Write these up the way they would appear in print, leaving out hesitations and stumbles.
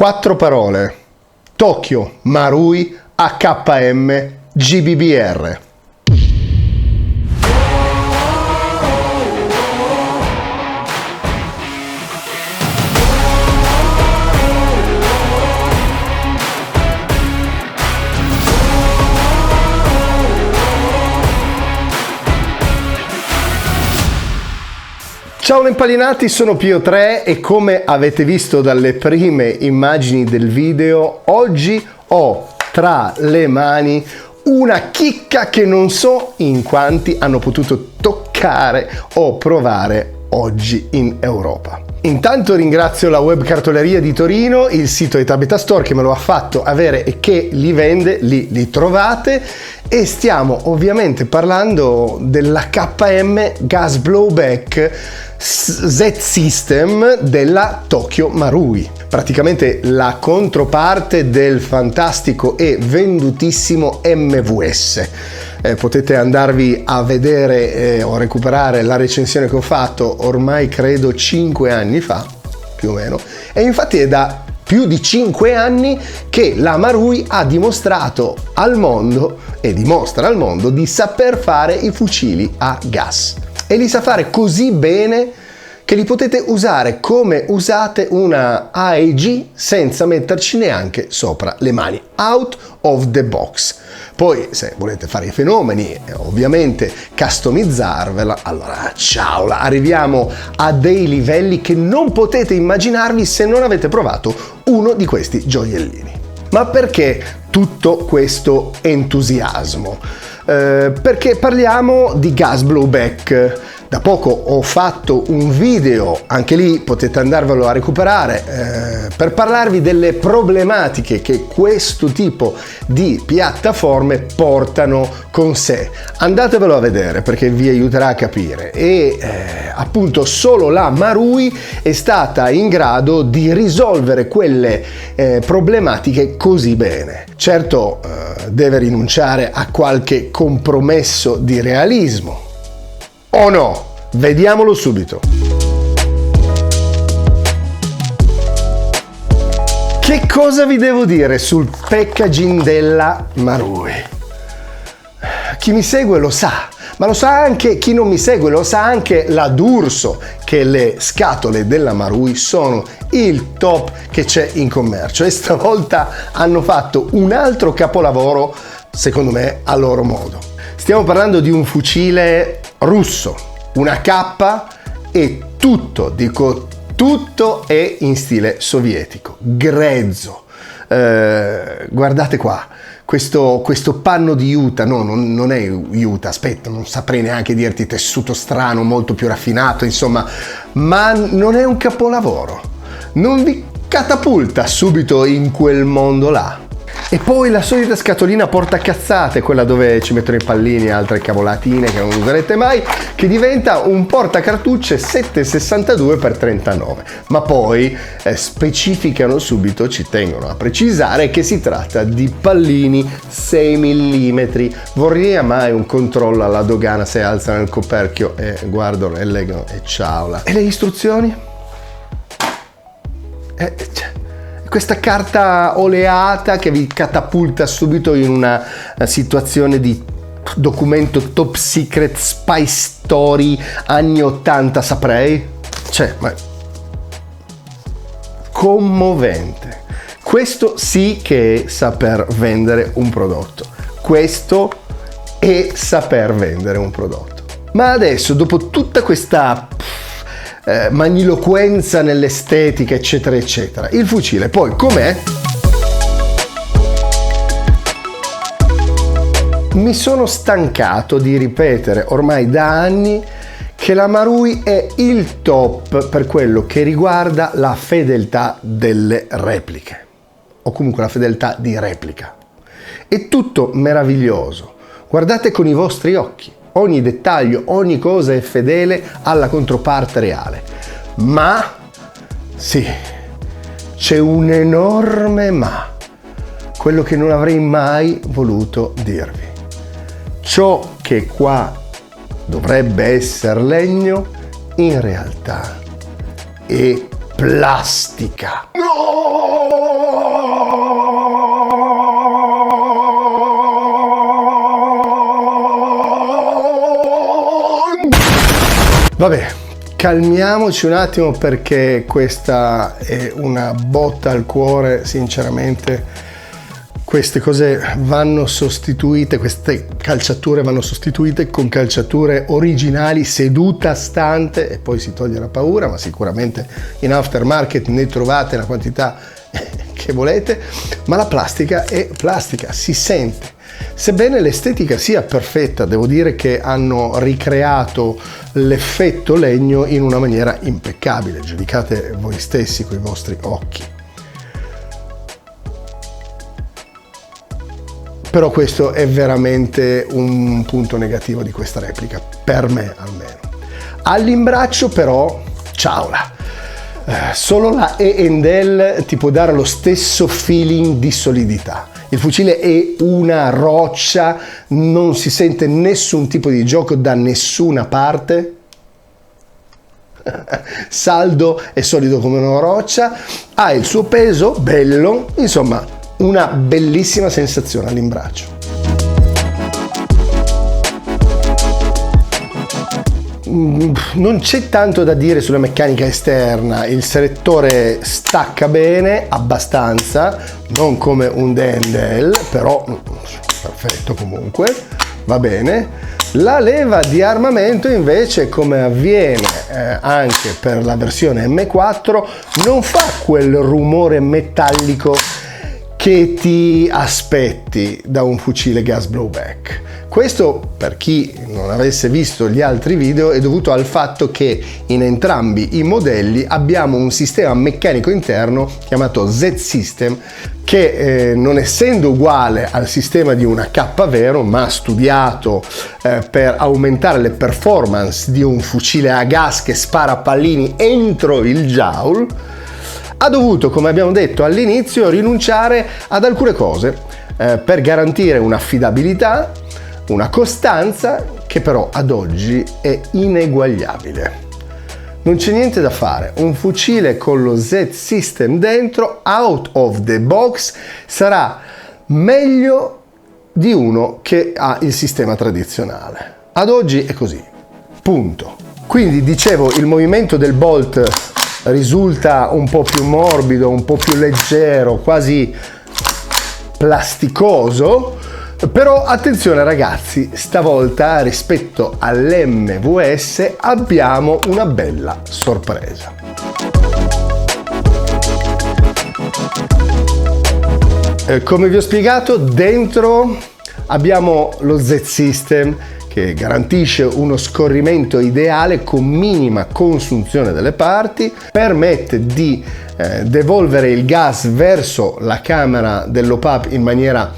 4 parole: Tokyo Marui HM GBBR. Ciao Lempalinati, sono Pio3 e come avete visto dalle prime immagini del video, oggi ho tra le mani una chicca che non so in quanti hanno potuto toccare o provare oggi in Europa. Intanto ringrazio la Web Cartoleria di Torino, il sito Etabeta Store che me lo ha fatto avere e che li vende, li trovate, e stiamo ovviamente parlando della KM Gas Blowback Z-System della Tokyo Marui, praticamente la controparte del fantastico e vendutissimo MVS. Potete andarvi a vedere o recuperare la recensione che ho fatto ormai credo 5 anni fa, più o meno, e infatti è da più di 5 anni che la Marui ha dimostrato al mondo e dimostra al mondo di saper fare i fucili a gas, e li sa fare così bene che li potete usare come usate una AEG senza metterci neanche sopra le mani, out of the box. Poi se volete fare i fenomeni, ovviamente customizzarvela, allora ciao, arriviamo a dei livelli che non potete immaginarvi se non avete provato uno di questi gioiellini. Ma perché tutto questo entusiasmo? Perché parliamo di gas blowback. Da poco ho fatto un video, anche lì potete andarvelo a recuperare, per parlarvi delle problematiche che questo tipo di piattaforme portano con sé. Andatevelo a vedere perché vi aiuterà a capire, e appunto solo la Marui è stata in grado di risolvere quelle problematiche così bene. Certo, deve rinunciare a qualche compromesso di realismo. O no? Vediamolo subito. Che cosa vi devo dire sul packaging della Marui? Chi mi segue lo sa, ma lo sa anche chi non mi segue, lo sa anche la D'Urso, che le scatole della Marui sono il top che c'è in commercio, e stavolta hanno fatto un altro capolavoro, secondo me, a loro modo. Stiamo parlando di un fucile russo, una K, e tutto, dico tutto, è in stile sovietico, grezzo. Guardate qua, questo panno di juta, no, non è juta, aspetta, non saprei neanche dirti, tessuto strano, molto più raffinato, insomma, ma non è un capolavoro, non vi catapulta subito in quel mondo là. E poi la solita scatolina portacazzate, quella dove ci mettono i pallini e altre cavolatine che non userete mai, che diventa un portacartucce 7,62x39. Ma poi specificano subito, ci tengono a precisare che si tratta di pallini 6 mm. Vorrei mai un controllo alla dogana se alzano il coperchio e guardano e leggono e ciao. E le istruzioni? Questa carta oleata che vi catapulta subito in una situazione di documento top secret spy story anni 80, saprei? Cioè, ma commovente. Questo sì che è saper vendere un prodotto. Questo è saper vendere un prodotto. Ma adesso, dopo tutta questa magniloquenza nell'estetica, eccetera eccetera, il fucile poi com'è? Mi sono stancato di ripetere ormai da anni che la Marui è il top per quello che riguarda la fedeltà delle repliche, o comunque la fedeltà di replica. È tutto meraviglioso, guardate con i vostri occhi. Ogni dettaglio, ogni cosa è fedele alla controparte reale. Ma, sì, c'è un enorme ma, quello che non avrei mai voluto dirvi. Ciò che qua dovrebbe essere legno, in realtà è plastica. No! Vabbè, calmiamoci un attimo perché questa è una botta al cuore, sinceramente. Queste cose vanno sostituite, queste calciature vanno sostituite con calciature originali, seduta stante, e poi si toglie la paura, ma sicuramente in aftermarket ne trovate la quantità che volete, ma la plastica è plastica, si sente. Sebbene l'estetica sia perfetta, devo dire che hanno ricreato l'effetto legno in una maniera impeccabile, giudicate voi stessi con i vostri occhi. Però questo è veramente un punto negativo di questa replica, per me almeno. All'imbraccio però, ciaola! Solo la E&L ti può dare lo stesso feeling di solidità. Il fucile è una roccia, non si sente nessun tipo di gioco da nessuna parte. Saldo e solido come una roccia, ha il suo peso, bello, insomma una bellissima sensazione all'imbraccio. Non c'è tanto da dire sulla meccanica esterna, il selettore stacca bene, abbastanza, non come un D&L, però perfetto comunque, va bene. La leva di armamento invece, come avviene anche per la versione M4, non fa quel rumore metallico che ti aspetti da un fucile gas blowback. Questo, per chi non avesse visto gli altri video, è dovuto al fatto che in entrambi i modelli abbiamo un sistema meccanico interno chiamato Z-System che non essendo uguale al sistema di una K Vero, ma studiato per aumentare le performance di un fucile a gas che spara pallini entro il joule, ha dovuto, come abbiamo detto all'inizio, rinunciare ad alcune cose per garantire un'affidabilità, una costanza che però ad oggi è ineguagliabile. Non c'è niente da fare, un fucile con lo Z-System dentro, out of the box, sarà meglio di uno che ha il sistema tradizionale. Ad oggi è così, punto. Quindi dicevo, il movimento del bolt risulta un po' più morbido, un po' più leggero, quasi plasticoso, però attenzione ragazzi, stavolta rispetto all'MVS abbiamo una bella sorpresa. Come vi ho spiegato, dentro abbiamo lo Z-System che garantisce uno scorrimento ideale con minima consunzione delle parti, permette di devolvere il gas verso la camera dell'OPAP in maniera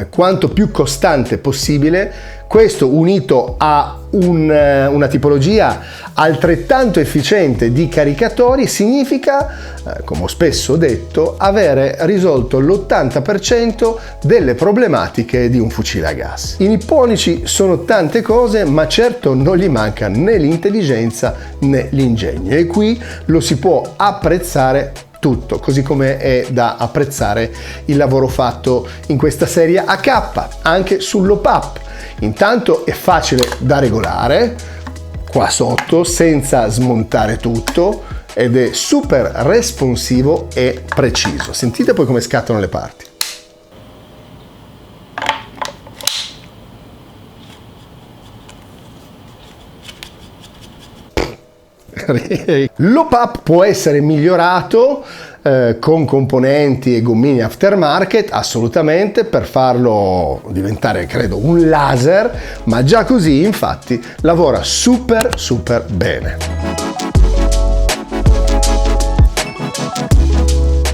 quanto più costante possibile. Questo unito a una tipologia altrettanto efficiente di caricatori significa, come ho spesso detto, avere risolto l'80% delle problematiche di un fucile a gas. I nipponici sono tante cose, ma certo non gli manca né l'intelligenza né l'ingegno, e qui lo si può apprezzare tutto, così come è da apprezzare il lavoro fatto in questa serie AK, anche sull'OPAP. Intanto è facile da regolare qua sotto senza smontare tutto ed è super responsivo e preciso. Sentite poi come scattano le parti. L'OPAP può essere migliorato con componenti e gommini aftermarket, assolutamente, per farlo diventare credo un laser, ma già così infatti lavora super bene.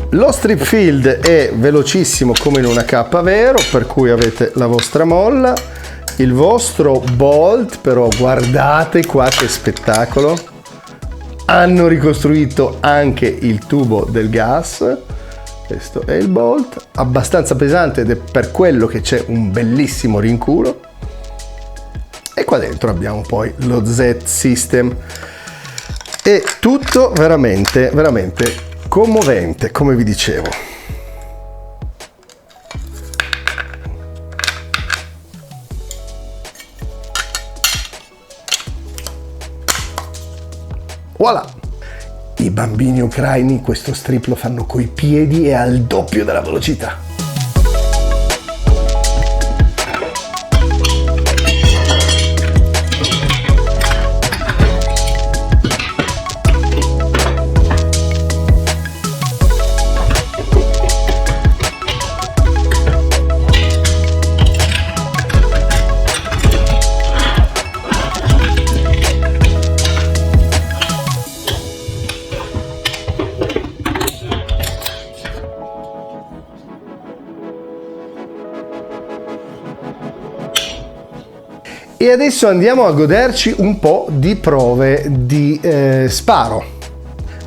Lo strip field è velocissimo come in una K Vero, per cui avete la vostra molla, il vostro bolt, però guardate qua che spettacolo. Hanno ricostruito anche il tubo del gas, questo è il bolt, abbastanza pesante ed è per quello che c'è un bellissimo rinculo. E qua dentro abbiamo poi lo Z-System. È tutto veramente commovente, come vi dicevo. Voilà! I bambini ucraini questo strip lo fanno coi piedi e al doppio della velocità. E adesso andiamo a goderci un po' di prove di sparo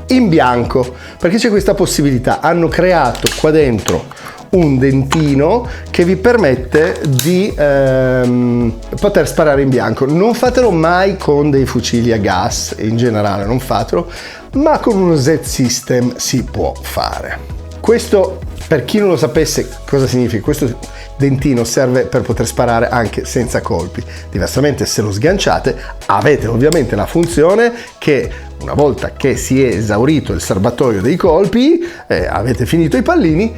in bianco, perché c'è questa possibilità. Hanno creato qua dentro un dentino che vi permette di poter sparare in bianco. Non fatelo mai con dei fucili a gas, in generale non fatelo, ma con uno Z-System si può fare. Questo, per chi non lo sapesse cosa significa, questo dentino serve per poter sparare anche senza colpi. Diversamente, se lo sganciate, avete ovviamente la funzione che una volta che si è esaurito il serbatoio dei colpi, avete finito i pallini,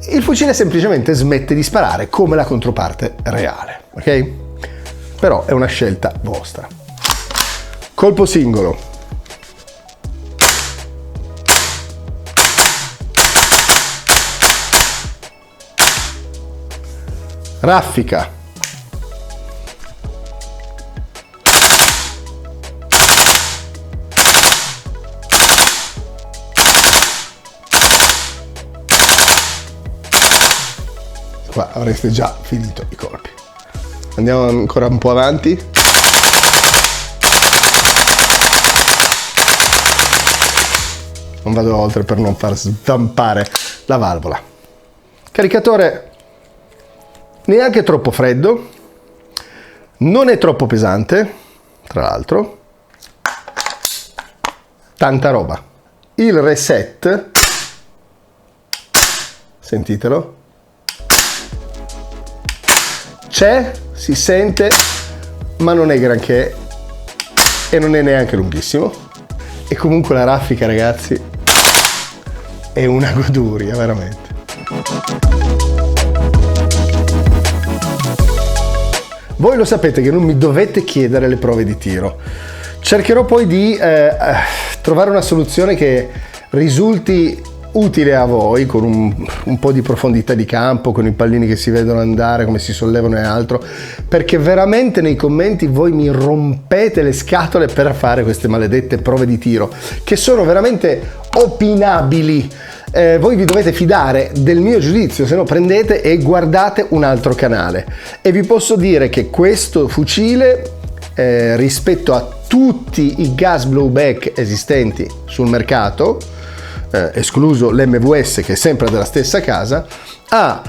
il fucile semplicemente smette di sparare come la controparte reale, ok? Però è una scelta vostra. Colpo singolo. Raffica. Qua avreste già finito i colpi. Andiamo ancora un po' avanti. Non vado oltre per non far stampare la valvola. Caricatore neanche troppo freddo, non è troppo pesante, tra l'altro, tanta roba. Il reset, sentitelo, c'è, si sente, ma non è granché e non è neanche lunghissimo. E comunque la raffica, ragazzi, è una goduria, veramente. Voi lo sapete che non mi dovete chiedere le prove di tiro. Cercherò poi di trovare una soluzione che risulti utile a voi, con un po' di profondità di campo, con i pallini che si vedono andare, come si sollevano e altro, perché veramente nei commenti voi mi rompete le scatole per fare queste maledette prove di tiro, che sono veramente opinabili. Voi vi dovete fidare del mio giudizio, se no prendete e guardate un altro canale. E vi posso dire che questo fucile, rispetto a tutti i gas blowback esistenti sul mercato, escluso l'MVS che è sempre della stessa casa, ha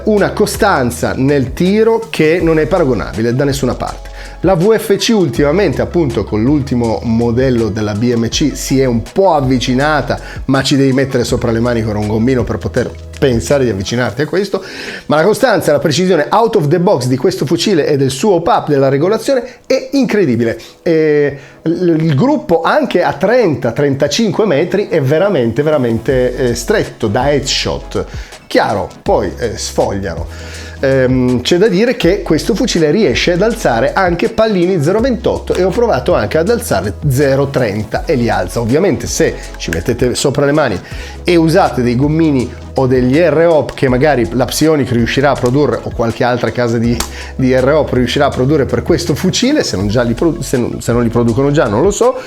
una costanza nel tiro che non è paragonabile da nessuna parte. La VFC ultimamente, appunto con l'ultimo modello della BMC, si è un po' avvicinata, ma ci devi mettere sopra le mani con un gommino per poter pensare di avvicinarti a questo. Ma la costanza e la precisione out of the box di questo fucile e del suo op-up, della regolazione, è incredibile. Il gruppo anche a 30-35 metri è veramente stretto da headshot. Chiaro, poi sfogliano. C'è da dire che questo fucile riesce ad alzare anche pallini 0,28 e ho provato anche ad alzare 0,30 e li alza. Ovviamente se ci mettete sopra le mani e usate dei gommini o degli R-Op che magari la Psionic riuscirà a produrre, o qualche altra casa di R-Op riuscirà a produrre per questo fucile, se non li producono già non lo so,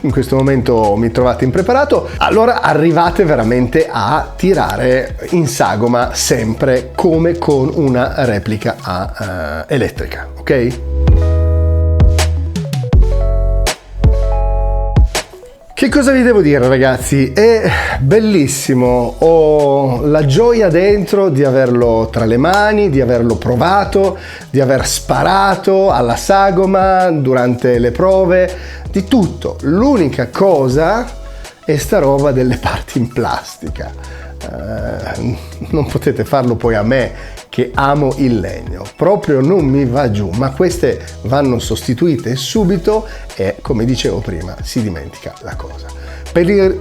in questo momento mi trovate impreparato, allora arrivate veramente a tirare in sagoma sempre come con una replica elettrica, ok? Che cosa vi devo dire, ragazzi? È bellissimo, ho la gioia dentro di averlo tra le mani, di averlo provato, di aver sparato alla sagoma durante le prove, di tutto. L'unica cosa è sta roba delle parti in plastica. Non potete farlo poi a me che amo il legno, proprio non mi va giù, ma queste vanno sostituite subito e, come dicevo prima, si dimentica la cosa. Per il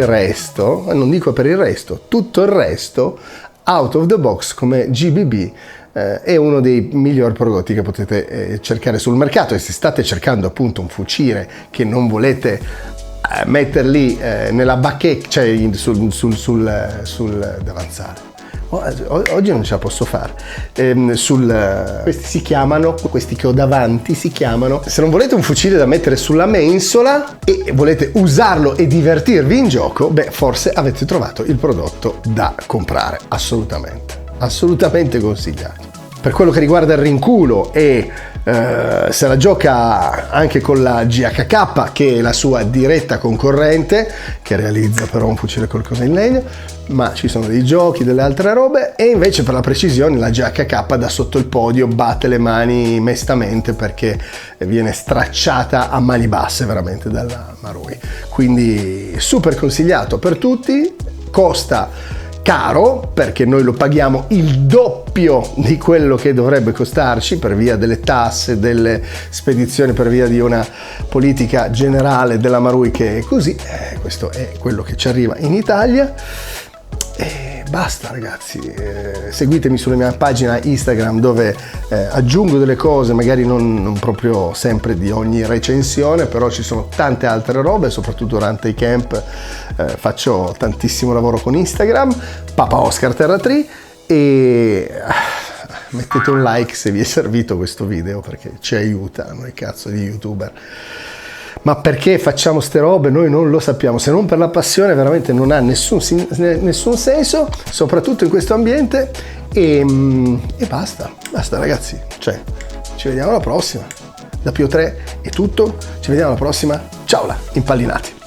resto, non dico per il resto, tutto il resto, out of the box come GBB è uno dei migliori prodotti che potete cercare sul mercato, e se state cercando appunto un fucile che non volete mettere lì nella bacheca, cioè sul davanzale. Oggi non ce la posso fare. Questi si chiamano, questi che ho davanti si chiamano, se non volete un fucile da mettere sulla mensola e volete usarlo e divertirvi in gioco, beh, forse avete trovato il prodotto da comprare, assolutamente consigliato. Per quello che riguarda il rinculo e se la gioca anche con la GHK, che è la sua diretta concorrente, che realizza però un fucile qualcosa in legno, ma ci sono dei giochi, delle altre robe, e invece per la precisione la GHK da sotto il podio batte le mani mestamente, perché viene stracciata a mani basse veramente dalla Marui, quindi super consigliato per tutti. Costa caro perché noi lo paghiamo il doppio di quello che dovrebbe costarci per via delle tasse, delle spedizioni, per via di una politica generale della Marui che è così. Questo è quello che ci arriva in Italia. E basta ragazzi, seguitemi sulla mia pagina Instagram dove aggiungo delle cose, magari non proprio sempre di ogni recensione, però ci sono tante altre robe, soprattutto durante i camp faccio tantissimo lavoro con Instagram, Papa Oscar Terra Tree, e mettete un like se vi è servito questo video perché ci aiuta a noi cazzo di youtuber. Ma perché facciamo ste robe? Noi non lo sappiamo, se non per la passione veramente non ha nessun senso, soprattutto in questo ambiente, e basta ragazzi, cioè ci vediamo alla prossima. Da Pio 3 è tutto, ci vediamo alla prossima, ciao là, impallinati.